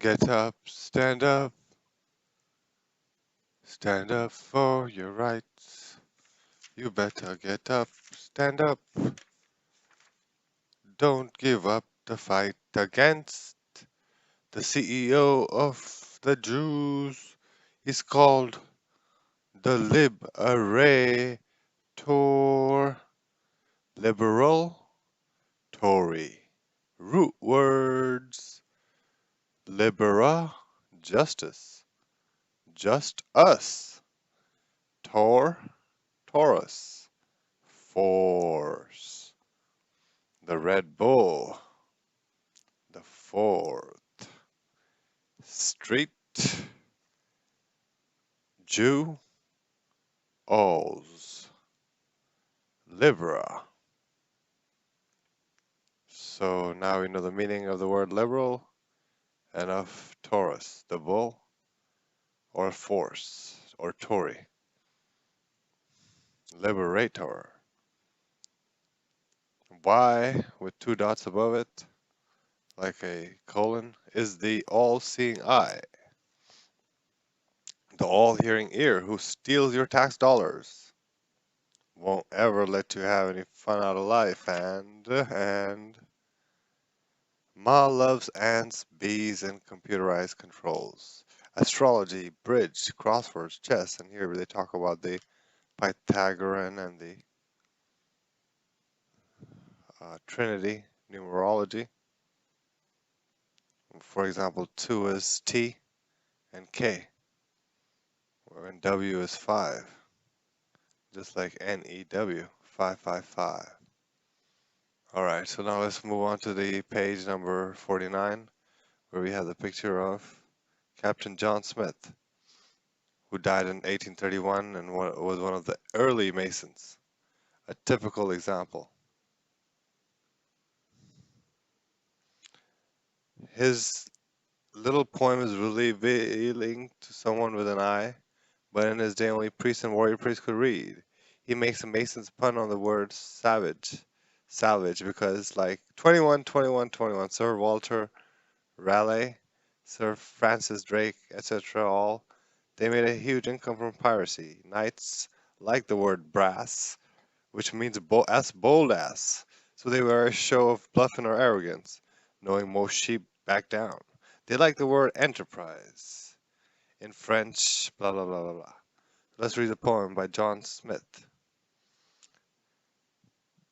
Get up, stand up for your rights. You better get up, stand up. Don't give up the fight against the CEO of the Jews. He's called the LibErator. Liberal, Tory. Root words. Libera, justice. Just us. Taurus. Force. The Red Bull. The fourth. Street. Jew. Oz. Libra. So now we know the meaning of the word liberal and of Taurus, the bull, or force, or Tory. Liberator. Y with two dots above it, like a colon, is the all-seeing eye, the all-hearing ear who steals your tax dollars, won't ever let you have any fun out of life, and Ma loves ants, bees, and computerized controls. Astrology, bridge, crosswords, chess, and here they talk about the Pythagorean and the Trinity, numerology. For example, 2 is T and K, and W is 5, just like NEW, 555. Alright, so now let's move on to the page number 49, where we have the picture of Captain John Smith, who died in 1831 and was one of the early Masons. A typical example. His little poem is revealing to someone with an eye, but in his day only priests and warrior priests could read. He makes a Mason's pun on the word salvage, because like 21, 21, 21, Sir Walter Raleigh, Sir Francis Drake, etc., all, they made a huge income from piracy. Knights like the word brass, which means bold ass, so they were a show of bluffing or arrogance, knowing most sheep back down. They like the word enterprise. In French, blah blah blah blah blah. Let's read the poem by John Smith.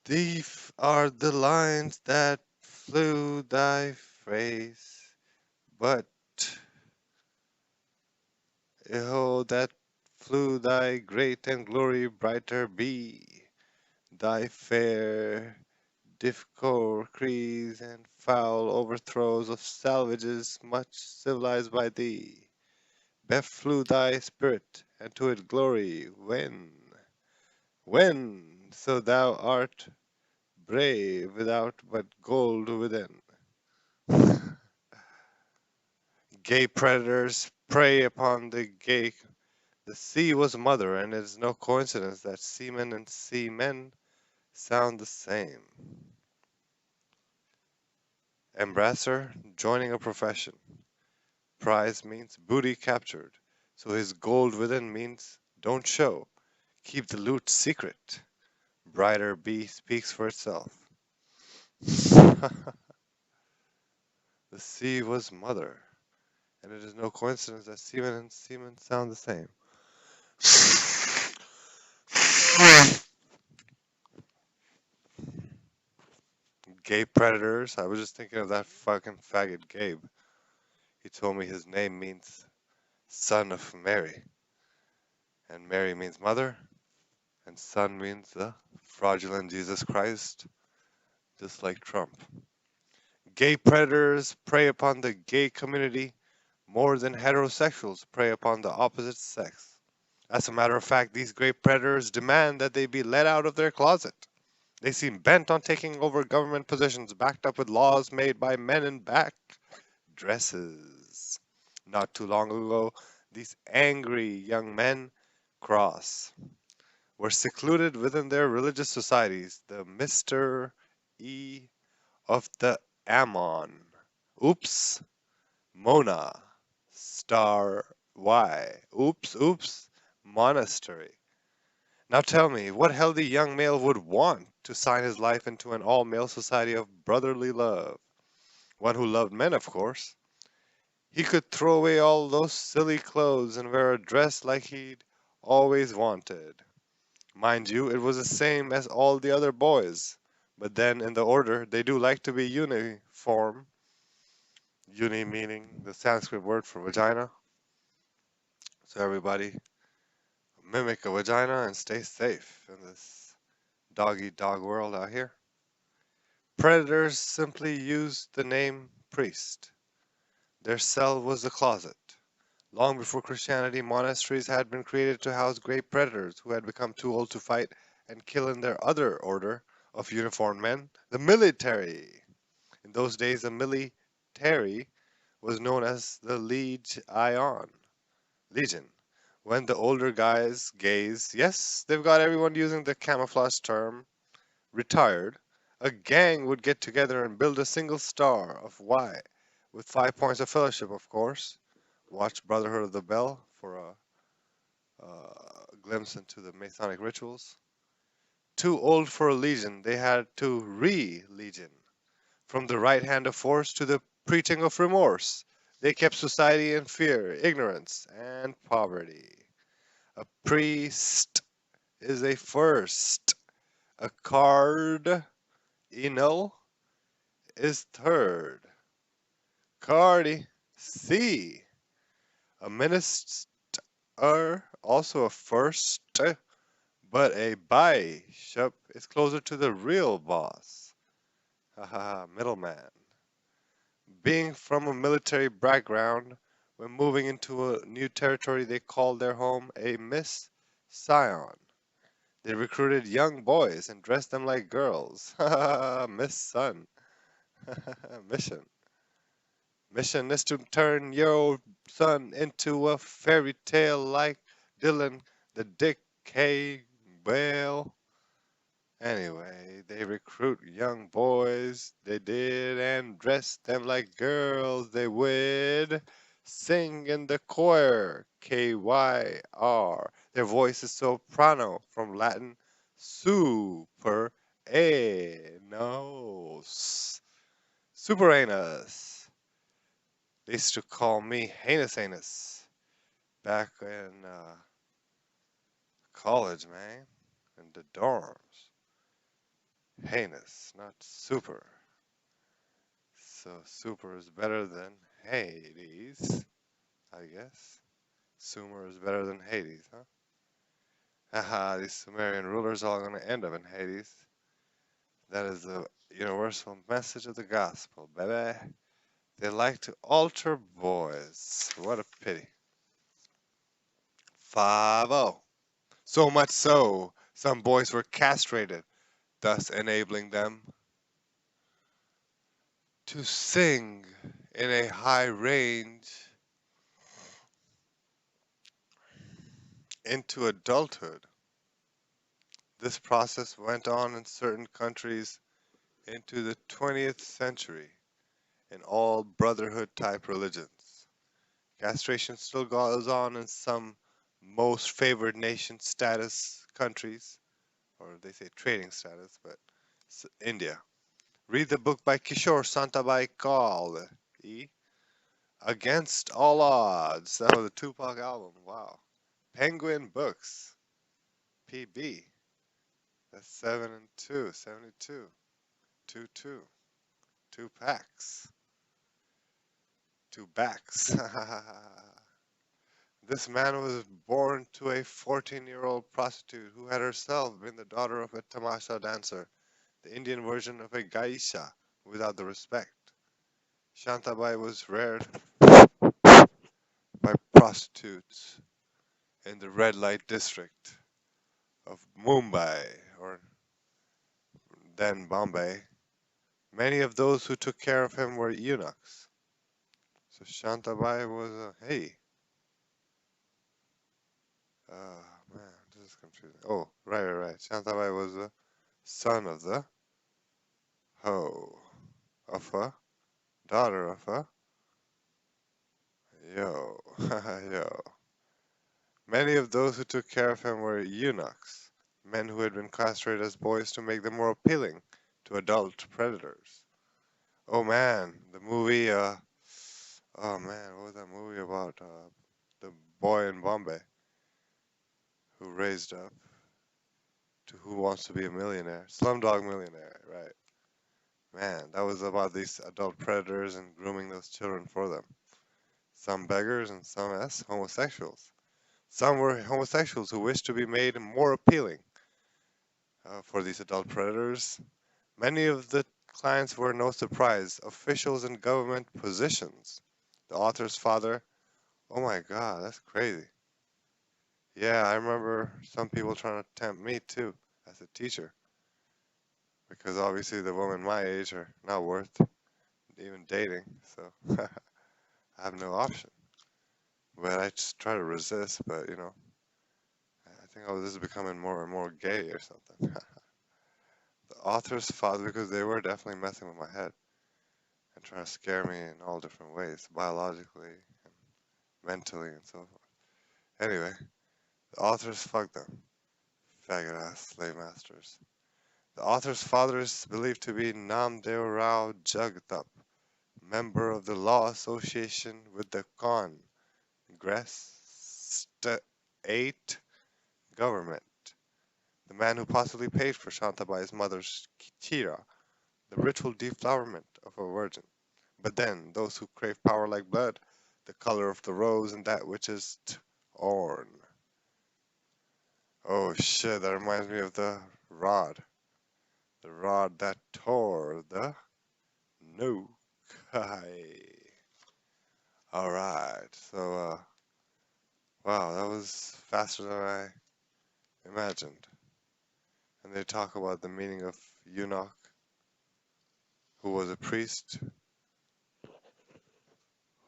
Deep are the lines that flew thy face, but oh, that flew thy great and glory brighter be, thy fair difficulties and foul overthrows of salvages much civilized by thee. Beft flew thy spirit, and to it glory when, so thou art brave without but gold within. Gay predators prey upon the gay. The sea was mother, and it is no coincidence that seamen and seamen sound the same. Embrasser, joining a profession. Prize means booty captured, so his gold within means don't show, keep the loot secret. Brighter bee speaks for itself. The sea was mother, and it is no coincidence that seamen and seamen sound the same. Gay predators, I was just thinking of that fucking faggot Gabe. He told me his name means son of Mary, and Mary means mother, and son means the fraudulent Jesus Christ, just like Trump. Gay predators prey upon the gay community more than heterosexuals prey upon the opposite sex. As a matter of fact, these gay predators demand that they be let out of their closet. They seem bent on taking over government positions backed up with laws made by men in back dresses. Not too long ago, these angry young men were secluded within their religious societies, the Mr. E of the Ammon. Oops, Mona, star Y. Oops, monastery. Now tell me, what healthy young male would want to sign his life into an all-male society of brotherly love? One who loved men, of course. He could throw away all those silly clothes and wear a dress like he'd always wanted. Mind you, it was the same as all the other boys. But then, in the order, they do like to be uniform. Uni meaning the Sanskrit word for vagina. So everybody, mimic a vagina and stay safe in this dog-eat-dog world out here. Predators simply used the name priest. Their cell was the closet. Long before Christianity, monasteries had been created to house great predators who had become too old to fight and kill in their other order of uniformed men, the military. In those days, the military was known as the Legion. When the older gays, yes, they've got everyone using the camouflage term, retired, a gang would get together and build a single star of Y, with 5 points of fellowship, of course. Watch Brotherhood of the Bell for a glimpse into the Masonic rituals. Too old for a legion, they had to re-legion. From the right hand of force to the preaching of remorse, they kept society in fear, ignorance, and poverty. A priest is a first. A cardinal is third. Cardi, C. A minister, also a first, but a bishop is closer to the real boss. Haha, middleman. Being from a military background, when moving into a new territory, they called their home a Miss Scion. They recruited young boys and dressed them like girls. Miss Sun. Mission. Mission is to turn your son into a fairy tale like Dylan the Dick K. Bale. Anyway, they recruit young boys, they did, and dress them like girls, they would. Sing in the choir, KYR. Their voice is soprano, from Latin super anus. Super anus. They used to call me Heinous Anus back in college, man, in the dorms. Heinous, not super. So super is better than Hades, I guess. Sumer is better than Hades, huh? Haha, these Sumerian rulers are all gonna end up in Hades. That is the universal message of the gospel, baby. They like to alter boys. What a pity. 5-0. So much so, some boys were castrated, thus enabling them to sing in a high range into adulthood. This process went on in certain countries into the 20th century in all brotherhood type religions. Castration still goes on in some most favored nation status countries, or they say trading status, but India. Read the book by Kishore Santabai called Against All Odds. That was a Tupac album. Wow. Penguin Books. PB. That's 7 and 2. 72. 2-2. 2 packs. 2 backs. This man was born to a 14-year-old prostitute who had herself been the daughter of a tamasha dancer, the Indian version of a geisha without the respect. Shantabai was reared by prostitutes in the red light district of Mumbai, or then Bombay. Many of those who took care of him were eunuchs. So Shantabai was hey. Man, this is confusing. Oh, right. Shantabai was the son of the hoe, of a daughter of a Yo, yo. Many of those who took care of him were eunuchs, men who had been castrated as boys to make them more appealing to adult predators. Oh man, the movie, oh man, what was that movie about? The boy in Bombay who raised up to Who Wants to Be a Millionaire? Slumdog Millionaire, right. Man, that was about these adult predators and grooming those children for them. Some beggars and some as homosexuals. Some were homosexuals who wished to be made more appealing for these adult predators. Many of the clients were, no surprise, officials in government positions. The author's father, oh my god, that's crazy. Yeah, I remember some people trying to tempt me too as a teacher because obviously the women my age are not worth even dating, so I have no option. But I just try to resist, but I think this is becoming more and more gay or something. The author's father, because they were definitely messing with my head and trying to scare me in all different ways, biologically and mentally and so forth. Anyway, the authors fucked them. Faggot ass slave masters. The author's father is believed to be Namdeo Rao Jagtap, member of the Law Association with the State government, the man who possibly paid for Shantabai's mother's Chira, the ritual deflowerment of a virgin. But then, those who crave power like blood, the color of the rose and that which is torn. Oh shit, that reminds me of the rod. The rod that tore the nuke. Alright, so, wow, that was faster than I imagined. And they talk about the meaning of eunuch, who was a priest,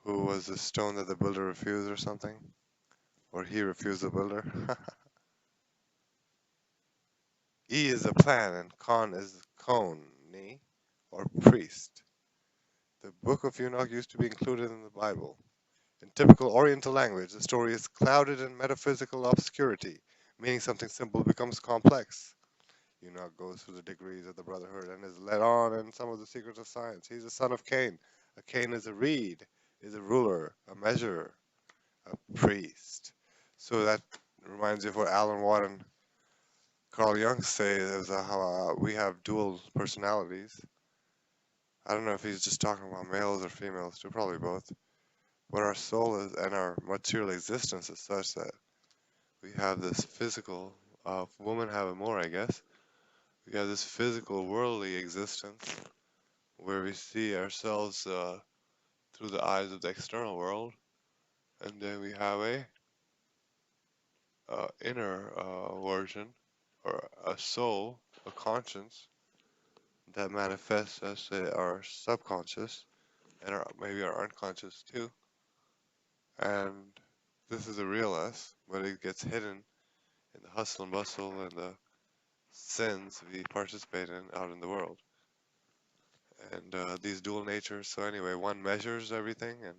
who was the stone that the builder refused or something. Or he refused the builder. E is a plan and Con is Koni, or priest. The Book of Enoch used to be included in the Bible. In typical Oriental language, the story is clouded in metaphysical obscurity, meaning something simple becomes complex. Enoch goes through the degrees of the Brotherhood and is led on in some of the secrets of science. He's the son of Cain. A Cain is a reed, is a ruler, a measurer, a priest. So that reminds me of what Alan Watt and Carl Jung say is how we have dual personalities. I don't know if he's just talking about males or females too, probably both. But our soul is and our material existence is such that we have this physical, women have it more, I guess. We have this physical, worldly existence where we see ourselves through the eyes of the external world, and then we have a inner version or a soul, a conscience that manifests as our subconscious and maybe our unconscious too. And this is the real us, but it gets hidden in the hustle and bustle and the sins we participate in out in the world. And these dual natures, so anyway, one measures everything and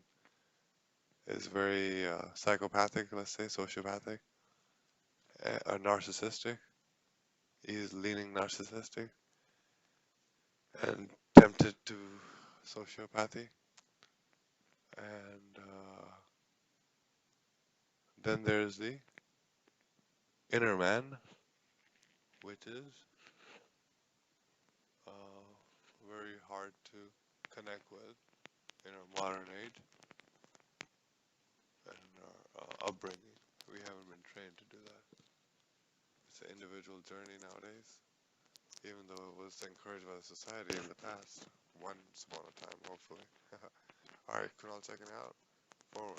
is very psychopathic, let's say, sociopathic, narcissistic. He's leaning narcissistic and tempted to sociopathy. And then there's the inner man, which is very hard to connect with in our modern age and in our upbringing. We haven't been trained to do that. It's an individual journey nowadays, even though it was encouraged by the society in the past. Once upon a time, hopefully. Alright, Kunal checking out. Forward.